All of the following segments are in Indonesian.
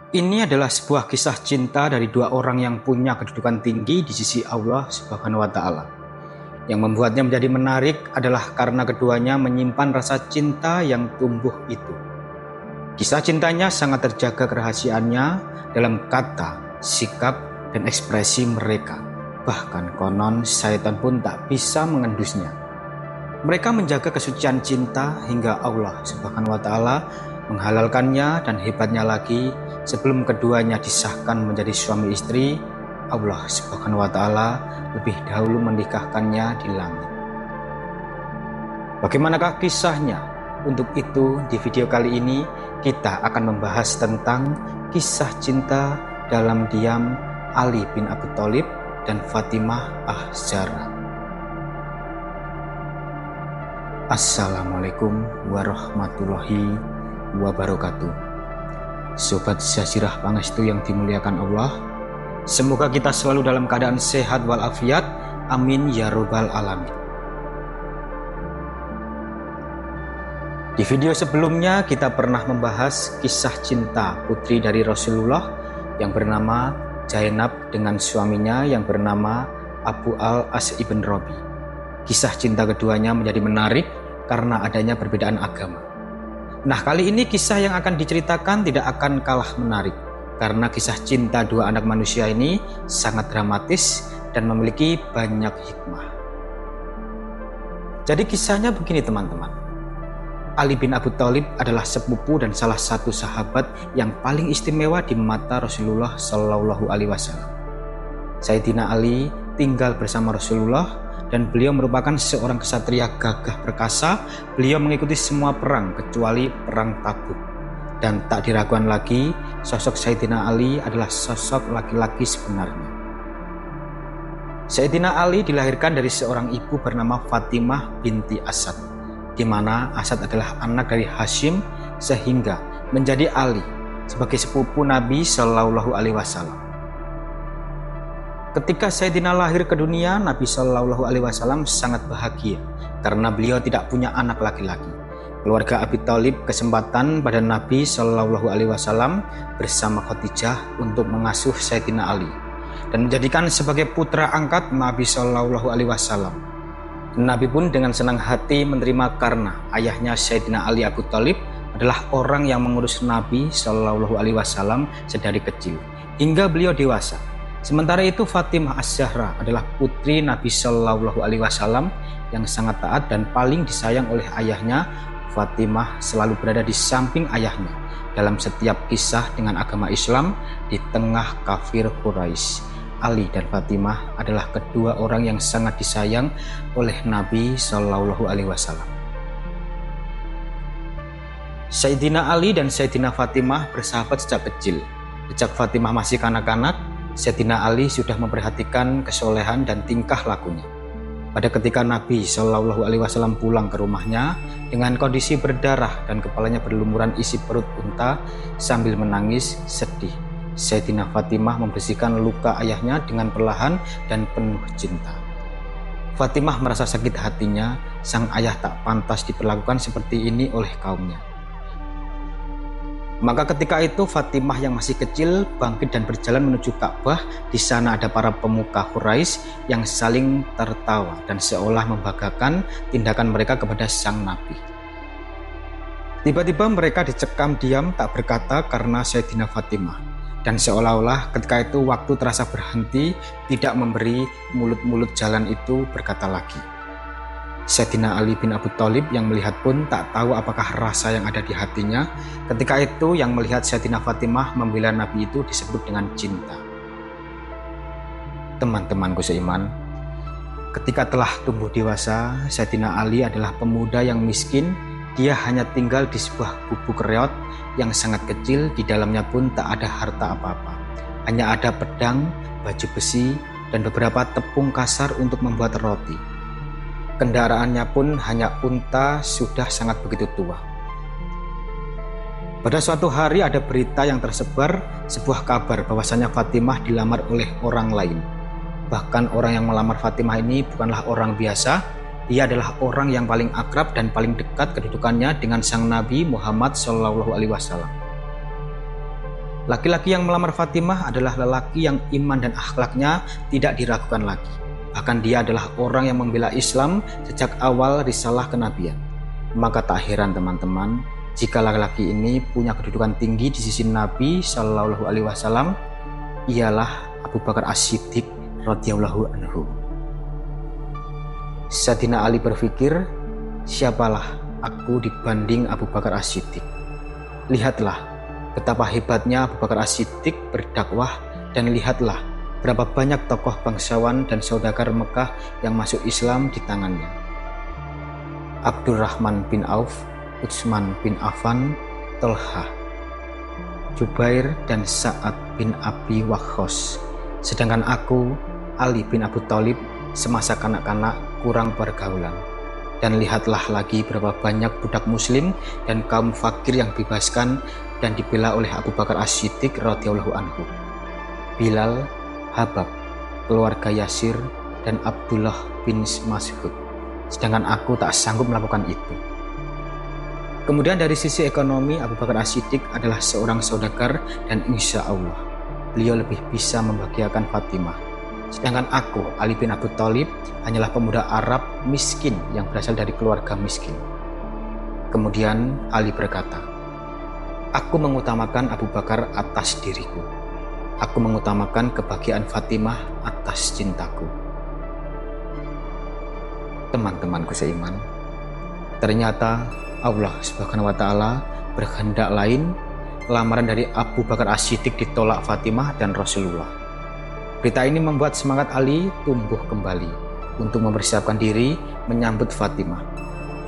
Ini adalah sebuah kisah cinta dari dua orang yang punya kedudukan tinggi di sisi Allah Subhanahu wa Ta'ala. Yang membuatnya menjadi menarik adalah karena keduanya menyimpan rasa cinta yang tumbuh itu. Kisah cintanya sangat terjaga kerahasiaannya dalam kata, sikap, dan ekspresi mereka. Bahkan konon syaitan pun tak bisa mengendusnya. Mereka menjaga kesucian cinta hingga Allah Subhanahu wa Ta'ala menghalalkannya, dan hebatnya lagi, sebelum keduanya disahkan menjadi suami istri, Allah Subhanahu wa Ta'ala lebih dahulu menikahkannya di langit. Bagaimanakah kisahnya? Untuk itu, di video kali ini kita akan membahas tentang kisah cinta dalam diam Ali bin Abi Thalib dan Fatimah Az-Zahra. Assalamualaikum warahmatullahi wabarakatuh. Sobat Jazirah Pangestu yang dimuliakan Allah, semoga kita selalu dalam keadaan sehat walafiat. Amin ya robbal alamin. Di video sebelumnya kita pernah membahas kisah cinta putri dari Rasulullah yang bernama Zainab dengan suaminya yang bernama Abu al-As ibn Rabi. Kisah cinta keduanya menjadi menarik karena adanya perbedaan agama. Nah, kali ini kisah yang akan diceritakan tidak akan kalah menarik karena kisah cinta dua anak manusia ini sangat dramatis dan memiliki banyak hikmah. Jadi kisahnya begini teman-teman. Ali bin Abi Thalib adalah sepupu dan salah satu sahabat yang paling istimewa di mata Rasulullah Shallallahu Alaihi Wasallam. Sayyidina Ali tinggal bersama Rasulullah dan beliau merupakan seorang kesatria gagah perkasa. Beliau mengikuti semua perang kecuali perang Tabuk. Dan tak diragukan lagi, sosok Sayyidina Ali adalah sosok laki-laki sebenarnya. Sayyidina Ali dilahirkan dari seorang ibu bernama Fatimah binti Asad, di mana Asad adalah anak dari Hashim, sehingga menjadi Ali sebagai sepupu Nabi Shallallahu Alaihi Wasallam. Ketika Sayyidina lahir ke dunia, Nabi Shallallahu Alaihi Wasallam sangat bahagia karena beliau tidak punya anak laki-laki. Keluarga Abi Thalib kesempatan pada Nabi Shallallahu Alaihi Wasallam bersama Khadijah untuk mengasuh Sayyidina Ali dan menjadikan sebagai putra angkat Nabi Shallallahu Alaihi Wasallam. Nabi pun dengan senang hati menerima karena ayahnya Sayyidina Ali Abu Thalib adalah orang yang mengurus Nabi Shallallahu Alaihi Wasallam sedari kecil hingga beliau dewasa. Sementara itu Fatimah Az-Zahra adalah putri Nabi Shallallahu Alaihi Wasallam yang sangat taat dan paling disayang oleh ayahnya. Fatimah selalu berada di samping ayahnya dalam setiap kisah dengan agama Islam di tengah kafir Quraisy. Ali dan Fatimah adalah kedua orang yang sangat disayang oleh Nabi Shallallahu Alaihi Wasallam. Sayyidina Ali dan Sayyidina Fatimah bersahabat sejak kecil. Sejak Fatimah masih kanak-kanak, Sayyidina Ali sudah memperhatikan kesolehan dan tingkah lakunya. Pada ketika Nabi Shallallahu Alaihi Wasallam pulang ke rumahnya dengan kondisi berdarah dan kepalanya berlumuran isi perut unta sambil menangis sedih, Sayyidina Fatimah membersihkan luka ayahnya dengan perlahan dan penuh cinta. Fatimah merasa sakit hatinya, sang ayah tak pantas diperlakukan seperti ini oleh kaumnya. Maka ketika itu Fatimah yang masih kecil bangkit dan berjalan menuju Ka'bah. Di sana ada para pemuka Quraisy yang saling tertawa dan seolah membanggakan tindakan mereka kepada sang Nabi. Tiba-tiba mereka dicekam diam tak berkata karena Sayyidina Fatimah. Dan seolah-olah ketika itu waktu terasa berhenti, tidak memberi mulut-mulut jalan itu berkata lagi. Sayyidina Ali bin Abi Thalib yang melihat pun tak tahu apakah rasa yang ada di hatinya. Ketika itu yang melihat Sayyidina Fatimah membela Nabi itu disebut dengan cinta. Teman-temanku seiman, ketika telah tumbuh dewasa, Sayyidina Ali adalah pemuda yang miskin. Dia hanya tinggal di sebuah gubuk reot yang sangat kecil, di dalamnya pun tak ada harta apa-apa. Hanya ada pedang, baju besi, dan beberapa tepung kasar untuk membuat roti. Kendaraannya pun hanya unta sudah sangat begitu tua. Pada suatu hari ada berita yang tersebar, sebuah kabar bahwasanya Fatimah dilamar oleh orang lain. Bahkan orang yang melamar Fatimah ini bukanlah orang biasa, Ia adalah orang yang paling akrab dan paling dekat kedudukannya dengan sang Nabi Muhammad SAW. Laki-laki yang melamar Fatimah adalah lelaki yang iman dan akhlaknya tidak diragukan lagi. Bahkan dia adalah orang yang membela Islam sejak awal risalah kenabian. Maka tak heran teman-teman, jika laki-laki ini punya kedudukan tinggi di sisi Nabi Shallallahu Alaihi Wasallam, ialah Abu Bakar As-Siddiq radhiyallahu anhu. Sayyidina Ali berpikir, siapalah aku dibanding Abu Bakar As-Siddiq? Lihatlah betapa hebatnya Abu Bakar As-Siddiq berdakwah, dan lihatlah berapa banyak tokoh bangsawan dan saudagar Mekah yang masuk Islam di tangannya. Abdurrahman bin Auf, Utsman bin Affan, Tolhah, Jubair, dan Sa'ad bin Abi Waqqas. Sedangkan aku, Ali bin Abi Thalib, semasa kanak-kanak kurang pergaulan. Dan lihatlah lagi berapa banyak budak muslim dan kaum fakir yang dibebaskan dan dibela oleh Abu Bakar As-Siddiq radhiyallahu anhu. Bilal, Habab, keluarga Yasir, dan Abdullah bin Mas'ud. Sedangkan aku tak sanggup melakukan itu. Kemudian dari sisi ekonomi, Abu Bakar As-Siddiq adalah seorang saudagar dan insya Allah beliau lebih bisa membahagiakan Fatimah. Sedangkan aku, Ali bin Abi Thalib, hanyalah pemuda Arab miskin yang berasal dari keluarga miskin. Kemudian Ali berkata, aku mengutamakan Abu Bakar atas diriku. Aku mengutamakan kebahagiaan Fatimah atas cintaku. Teman-temanku seiman, ternyata Allah Subhanahu wa Ta'ala berkehendak lain. Lamaran dari Abu Bakar As-Siddiq ditolak Fatimah dan Rasulullah. Berita ini membuat semangat Ali tumbuh kembali untuk mempersiapkan diri menyambut Fatimah.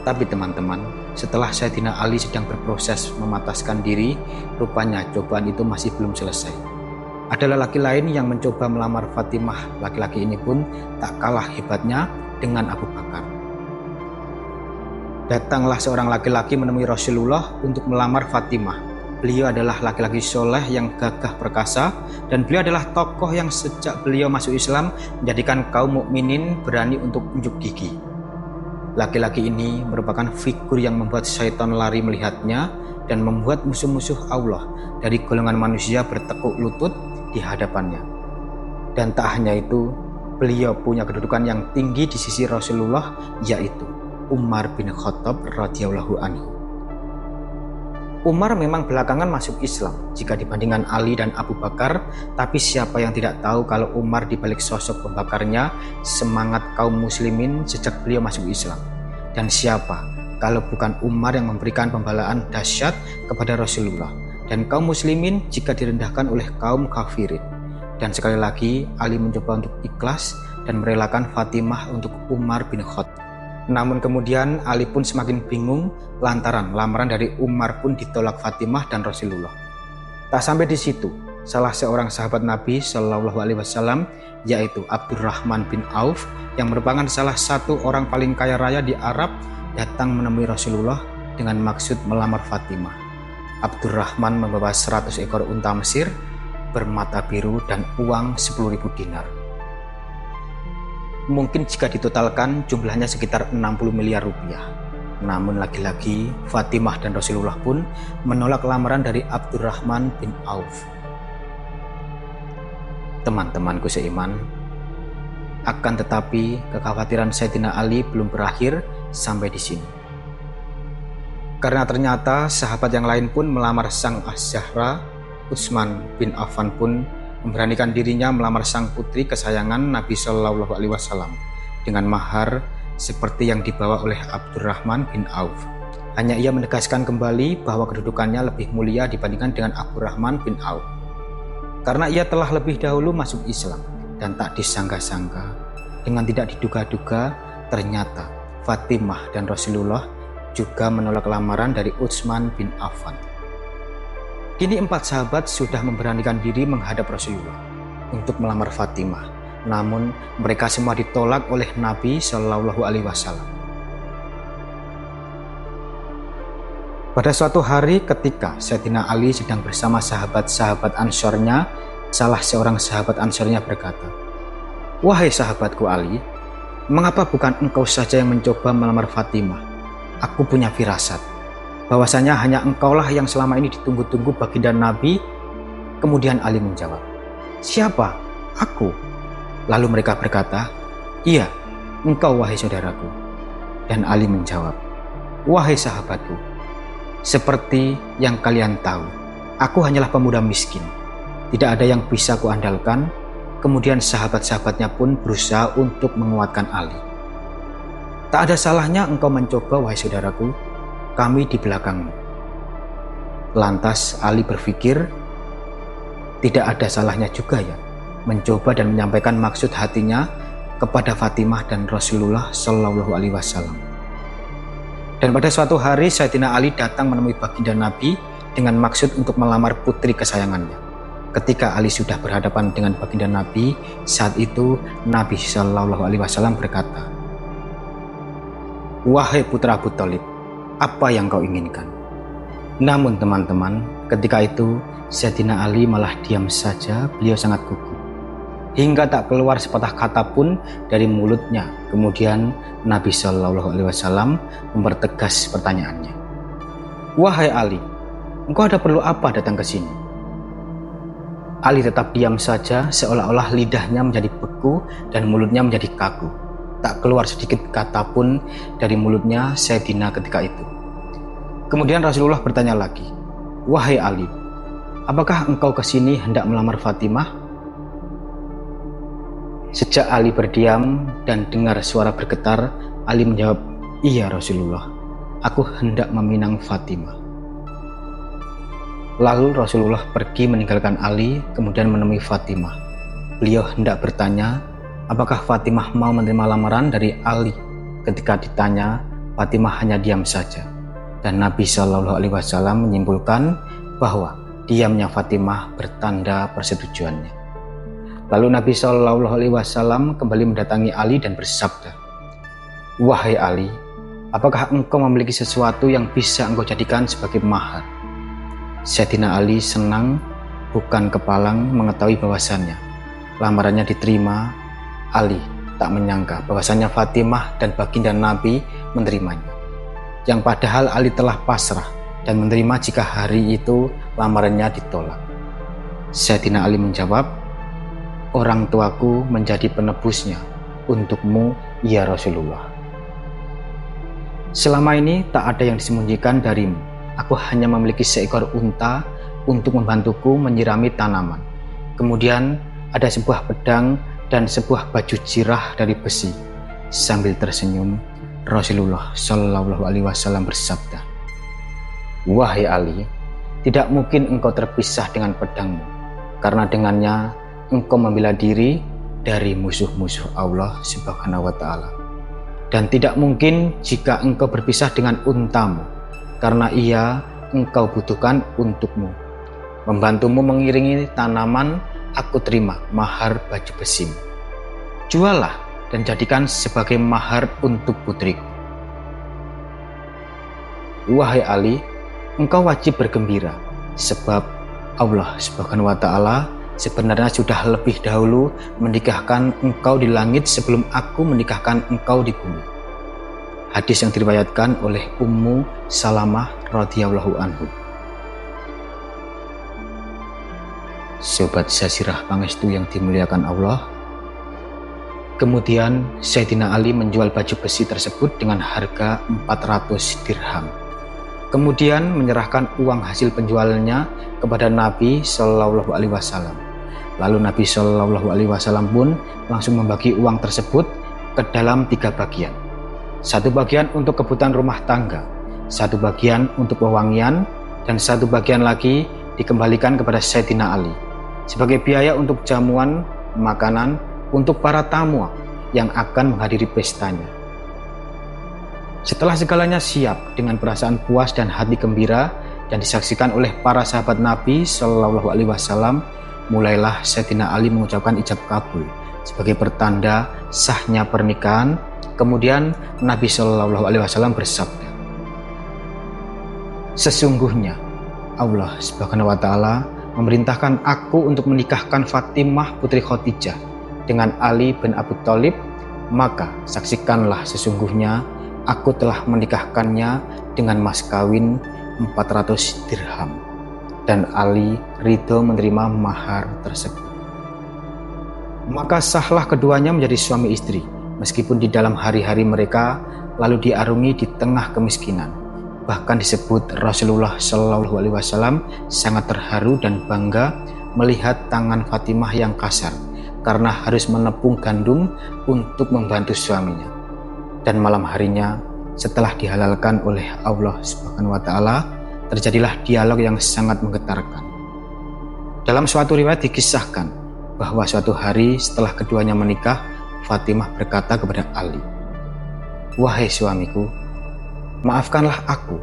Tapi teman-teman, setelah Sayyidina Ali sedang berproses memataskan diri, rupanya cobaan itu masih belum selesai. Ada lelaki lain yang mencoba melamar Fatimah. Laki-laki ini pun tak kalah hebatnya dengan Abu Bakar. Datanglah seorang laki-laki menemui Rasulullah untuk melamar Fatimah. Beliau adalah laki-laki soleh yang gagah perkasa, dan beliau adalah tokoh yang sejak beliau masuk Islam menjadikan kaum mukminin berani untuk unjuk gigi. Laki-laki ini merupakan figur yang membuat syaitan lari melihatnya dan membuat musuh-musuh Allah dari golongan manusia bertekuk lutut di hadapannya. Dan tak hanya itu, beliau punya kedudukan yang tinggi di sisi Rasulullah, yaitu Umar bin Khattab radhiyallahu anhu. Umar memang belakangan masuk Islam jika dibandingkan Ali dan Abu Bakar, tapi siapa yang tidak tahu kalau Umar dibalik sosok pembakarnya semangat kaum muslimin sejak beliau masuk Islam. Dan siapa kalau bukan Umar yang memberikan pembelaan dahsyat kepada Rasulullah dan kaum muslimin jika direndahkan oleh kaum kafirin. Dan sekali lagi Ali mencoba untuk ikhlas dan merelakan Fatimah untuk Umar bin Khattab. Namun kemudian Ali pun semakin bingung lantaran lamaran dari Umar pun ditolak Fatimah dan Rasulullah. Tak sampai di situ, salah seorang sahabat Nabi Shallallahu Alaihi Wasallam, yaitu Abdurrahman bin Auf, yang merupakan salah satu orang paling kaya raya di Arab, datang menemui Rasulullah dengan maksud melamar Fatimah. Abdurrahman membawa 100 ekor unta Mesir bermata biru dan uang 10.000 dinar. Mungkin jika ditotalkan jumlahnya sekitar 60 miliar rupiah. Namun lagi-lagi Fatimah dan Rasulullah pun menolak lamaran dari Abdurrahman bin Auf. Teman-temanku seiman, akan tetapi kekhawatiran Sayyidina Ali belum berakhir sampai di sini. Karena ternyata sahabat yang lain pun melamar sang Az-Zahra. Utsman bin Affan pun memberanikan dirinya melamar sang putri kesayangan Nabi Shallallahu Alaihi Wasallam dengan mahar seperti yang dibawa oleh Abdurrahman bin Auf. Hanya ia menegaskan kembali bahwa kedudukannya lebih mulia dibandingkan dengan Abdurrahman bin Auf, karena ia telah lebih dahulu masuk Islam. Dan tak disangka-sangka, dengan tidak diduga-duga, ternyata Fatimah dan Rasulullah juga menolak lamaran dari Utsman bin Affan. Kini 4 sahabat sudah memberanikan diri menghadap Rasulullah untuk melamar Fatimah. Namun mereka semua ditolak oleh Nabi Shallallahu Alaihi Wasallam. Pada suatu hari ketika Sayyidina Ali sedang bersama sahabat-sahabat Ansornya, salah seorang sahabat Ansornya berkata, "Wahai sahabatku Ali, mengapa bukan engkau saja yang mencoba melamar Fatimah? Aku punya firasat bahwasanya hanya engkaulah yang selama ini ditunggu-tunggu baginda Nabi Kemudian Ali menjawab, "Siapa? Aku." Lalu mereka berkata, "Iya, engkau wahai saudaraku." Dan Ali menjawab, "Wahai sahabatku, seperti yang kalian tahu, aku hanyalah pemuda miskin. Tidak ada yang bisa kuandalkan." Kemudian sahabat-sahabatnya pun berusaha untuk menguatkan Ali. "Tak ada salahnya engkau mencoba, wahai saudaraku, kami di belakangmu." Lantas Ali berpikir, tidak ada salahnya juga ya mencoba dan menyampaikan maksud hatinya kepada Fatimah dan Rasulullah Shallallahu Alaihi Wasallam. Dan pada suatu hari Sayyidina Ali datang menemui baginda Nabi dengan maksud untuk melamar putri kesayangannya. Ketika Ali sudah berhadapan dengan baginda Nabi, saat itu Nabi Shallallahu Alaihi Wasallam berkata, "Wahai putra Abu Thalib, apa yang kau inginkan?" Namun teman-teman, ketika itu Sayyidina Ali malah diam saja. Beliau sangat gugup hingga tak keluar sepatah kata pun dari mulutnya. Kemudian Nabi Shallallahu Alaihi Wasallam mempertegas pertanyaannya, "Wahai Ali, engkau ada perlu apa datang ke sini?" Ali tetap diam saja, seolah-olah lidahnya menjadi beku dan mulutnya menjadi kaku. Tak keluar sedikit kata pun dari mulutnya Sayyidina ketika itu. Kemudian Rasulullah bertanya lagi, "Wahai Ali, apakah engkau ke sini hendak melamar Fatimah?" Sejak Ali berdiam dan dengar suara bergetar, Ali menjawab, "Iya Rasulullah, aku hendak meminang Fatimah." Lalu Rasulullah pergi meninggalkan Ali, kemudian menemui Fatimah. Beliau hendak bertanya, apakah Fatimah mau menerima lamaran dari Ali. Ketika ditanya, Fatimah hanya diam saja. Dan Nabi Shallallahu Alaihi Wasallam menyimpulkan bahwa diamnya Fatimah bertanda persetujuannya. Lalu Nabi Shallallahu Alaihi Wasallam kembali mendatangi Ali dan bersabda, "Wahai Ali, apakah engkau memiliki sesuatu yang bisa engkau jadikan sebagai mahar?" Sayyidina Ali senang bukan kepalang mengetahui bahwasannya lamarannya diterima. Ali tak menyangka bahwasannya Fatimah dan baginda Nabi menerimanya, yang padahal Ali telah pasrah dan menerima jika hari itu lamarannya ditolak. Sayyidina Ali menjawab, "Orang tuaku menjadi penebusnya untukmu ya Rasulullah. Selama ini tak ada yang disembunyikan darimu. Aku hanya memiliki seekor unta untuk membantuku menyirami tanaman. Kemudian ada sebuah pedang dan sebuah baju jirah dari besi." Sambil tersenyum, Rasulullah Shallallahu Alaihi Wasallam bersabda, "Wahai Ali, tidak mungkin engkau terpisah dengan pedangmu, karena dengannya engkau membela diri dari musuh-musuh Allah Subhanahu wa Ta'ala. Dan tidak mungkin jika engkau berpisah dengan untamu, karena ia engkau butuhkan untukmu. Membantumu mengiringi tanaman, aku terima mahar baju besimu. Jualah dan jadikan sebagai mahar untuk putriku." Wahai Ali, engkau wajib bergembira, sebab Allah Subhanahu wa Ta'ala sebenarnya sudah lebih dahulu menikahkan engkau di langit sebelum aku menikahkan engkau di bumi. Hadis yang diriwayatkan oleh Ummu Salamah radhiyallahu anhu. Sobat Jazirah Pangestu yang dimuliakan Allah, kemudian Sayyidina Ali menjual baju besi tersebut dengan harga 400 dirham. Kemudian menyerahkan uang hasil penjualannya kepada Nabi Shallallahu Alaihi Wasallam. Lalu Nabi Shallallahu Alaihi Wasallam pun langsung membagi uang tersebut ke dalam 3 bagian. Satu bagian untuk kebutuhan rumah tangga, satu bagian untuk wewangian, dan satu bagian lagi dikembalikan kepada Sayyidina Ali sebagai biaya untuk jamuan, makanan untuk para tamu yang akan menghadiri pestanya. Setelah segalanya siap dengan perasaan puas dan hati gembira dan disaksikan oleh para sahabat Nabi Shallallahu Alaihi Wasallam, mulailah Sayyidina Ali mengucapkan ijab kabul sebagai pertanda sahnya pernikahan. Kemudian Nabi Shallallahu Alaihi Wasallam bersabda, "Sesungguhnya Allah Subhanahu wa Ta'ala memerintahkan aku untuk menikahkan Fatimah putri Khadijah dengan Ali bin Abi Thalib, maka saksikanlah sesungguhnya aku telah menikahkannya dengan mas kawin 400 dirham. dan Ali ridho menerima mahar tersebut. Maka sahlah keduanya menjadi suami istri, meskipun di dalam hari-hari mereka lalu diarungi di tengah kemiskinan. Bahkan disebut Rasulullah Shallallahu Alaihi Wasallam sangat terharu dan bangga melihat tangan Fatimah yang kasar karena harus menepung gandum untuk membantu suaminya. Dan malam harinya setelah dihalalkan oleh Allah Subhanahu wa taala, terjadilah dialog yang sangat menggetarkan. Dalam suatu riwayat dikisahkan bahwa suatu hari setelah keduanya menikah, Fatimah berkata kepada Ali, "Wahai suamiku, maafkanlah aku,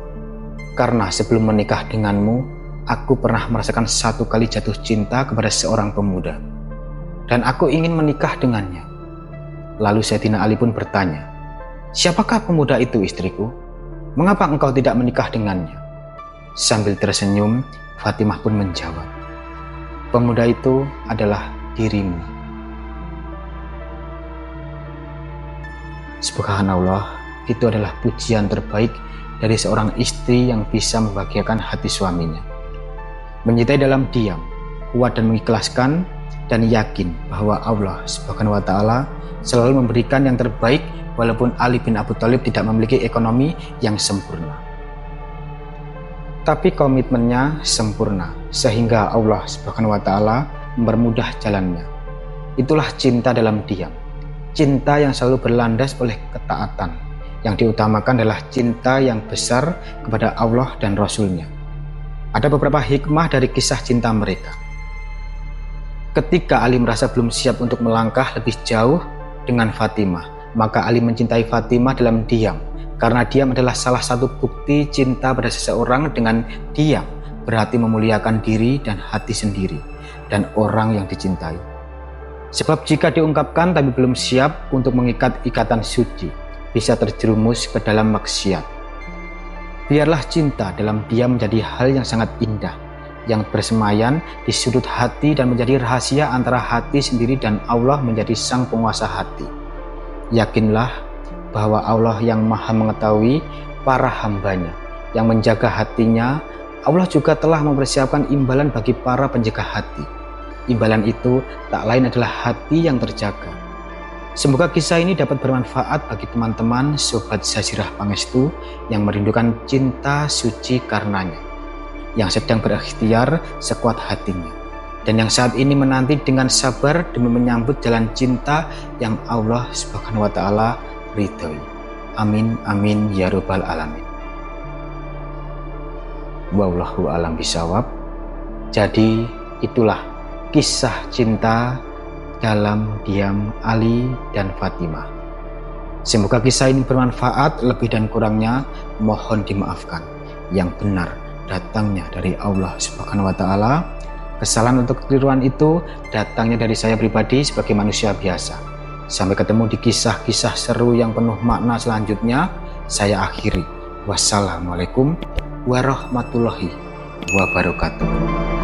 karena sebelum menikah denganmu, aku pernah merasakan satu kali jatuh cinta kepada seorang pemuda, dan aku ingin menikah dengannya." Lalu Sayyidina Ali pun bertanya, "Siapakah pemuda itu, istriku? Mengapa engkau tidak menikah dengannya?" Sambil tersenyum, Fatimah pun menjawab, "Pemuda itu adalah dirimu." Subhanallah, itu adalah pujian terbaik dari seorang istri yang bisa membahagiakan hati suaminya. Mencintai dalam diam, kuat dan mengikhlaskan, dan yakin bahwa Allah Subhanahu wa taala selalu memberikan yang terbaik walaupun Ali bin Abi Thalib tidak memiliki ekonomi yang sempurna. Tapi komitmennya sempurna sehingga Allah Subhanahu wa taala mempermudah jalannya. Itulah cinta dalam diam. Cinta yang selalu berlandas oleh ketaatan. Yang diutamakan adalah cinta yang besar kepada Allah dan Rasul-Nya. Ada beberapa hikmah dari kisah cinta mereka. Ketika Ali merasa belum siap untuk melangkah lebih jauh dengan Fatimah, maka Ali mencintai Fatimah dalam diam. Karena diam adalah salah satu bukti cinta pada seseorang. Dengan diam berarti memuliakan diri dan hati sendiri dan orang yang dicintai. Sebab jika diungkapkan tapi belum siap untuk mengikat ikatan suci, bisa terjerumus ke dalam maksiat. Biarlah cinta dalam diam menjadi hal yang sangat indah, yang bersemayan di sudut hati dan menjadi rahasia antara hati sendiri dan Allah menjadi sang penguasa hati. Yakinlah bahwa Allah yang maha mengetahui para hambanya, yang menjaga hatinya. Allah juga telah mempersiapkan imbalan bagi para penjaga hati. Imbalan itu tak lain adalah hati yang terjaga. Semoga kisah ini dapat bermanfaat bagi teman-teman Sobat Zazirah Pangestu yang merindukan cinta suci karenanya, yang sedang berikhtiar sekuat hatinya, dan yang saat ini menanti dengan sabar demi menyambut jalan cinta yang Allah Subhanahu wa taala ridhoi. Amin amin ya rabbal alamin. Wallahu a'lam bishawab. Jadi itulah kisah cinta dalam diam Ali dan Fatimah. Semoga kisah ini bermanfaat. Lebih dan kurangnya mohon dimaafkan. Yang benar datangnya dari Allah Subhanahu wa taala. Kesalahan untuk kekeliruan itu datangnya dari saya pribadi sebagai manusia biasa. Sampai ketemu di kisah-kisah seru yang penuh makna selanjutnya. Saya akhiri. Wassalamualaikum warahmatullahi wabarakatuh.